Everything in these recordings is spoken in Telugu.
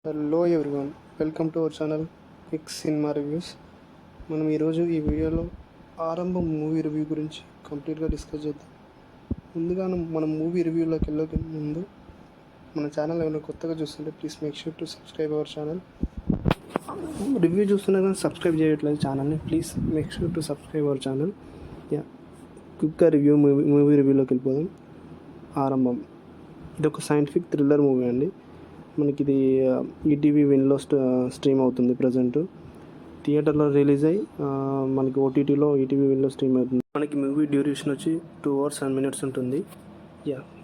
Hello everyone, welcome to our channel quick cinema reviews. మనం ఈరోజు ఈ వీడియోలో ఆరంభం మూవీ రివ్యూ గురించి కంప్లీట్గా డిస్కస్ చేద్దాం. ముందుగా మనం మూవీ రివ్యూలోకి వెళ్ళే ముందు మన ఛానల్ ఏమైనా కొత్తగా చూస్తుంటే please make sure to subscribe our channel. Review చూస్తున్నా కానీ సబ్స్క్రైబ్ చేయట్లేదు ఛానల్ని, please make sure to subscribe our channel. క్విక్గా మూవీ రివ్యూలోకి వెళ్ళిపోదాం. ఆరంభం ఇది ఒక సైంటిఫిక్ థ్రిల్లర్ మూవీ అండి. మనకి ఇది ఈటీవీ విన్లో స్ట్రీమ్ అవుతుంది. ప్రజెంట్ థియేటర్లో రిలీజ్ అయ్యి మనకి ఓటీటీలో ఈటీవీ విన్లో స్ట్రీమ్ అవుతుంది. మనకి మూవీ డ్యూరేషన్ వచ్చి 2 hours 10 minutes ఉంటుంది.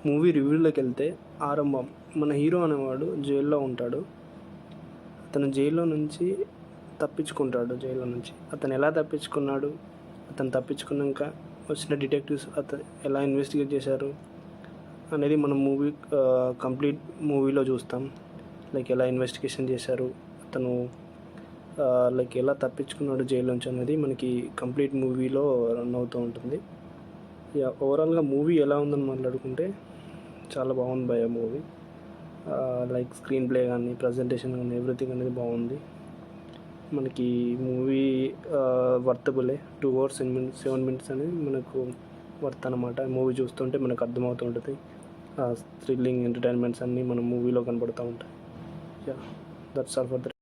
మూవీ రివ్యూలోకి వెళ్తే ఆరంభం మన హీరో అనేవాడు జైల్లో ఉంటాడు. అతను జైల్లో నుంచి తప్పించుకుంటాడు. జైల్లో నుంచి అతను ఎలా తప్పించుకున్నాడు, అతను తప్పించుకున్నాక వచ్చిన డిటెక్టివ్స్ ఎలా ఇన్వెస్టిగేట్ చేశారు అనేది మనం కంప్లీట్ మూవీలో చూస్తాం. లైక్ ఎలా ఇన్వెస్టిగేషన్ చేశారు, అతను లైక్ ఎలా తప్పించుకున్నాడు జైలు నుంచి అనేది మనకి కంప్లీట్ మూవీలో రన్ అవుతూ ఉంటుంది. ఓవరాల్గా మూవీ ఎలా ఉందని మాట్లాడుకుంటే చాలా బాగుంది భయ మూవీ. లైక్ స్క్రీన్ ప్లే కానీ, ప్రజెంటేషన్ కానీ, ఎవ్రీథింగ్ అనేది బాగుంది. మనకి మూవీ వర్తబులే. 2 hours 7 minutes అనేది మనకు వర్త్ అనమాట. మూవీ చూస్తుంటే మనకు అర్థమవుతూ ఉంటుంది. థ్రిల్లింగ్ ఎంటర్టైన్మెంట్స్ అన్నీ మన మూవీలో కనబడుతూ ఉంటాయి. That's all for the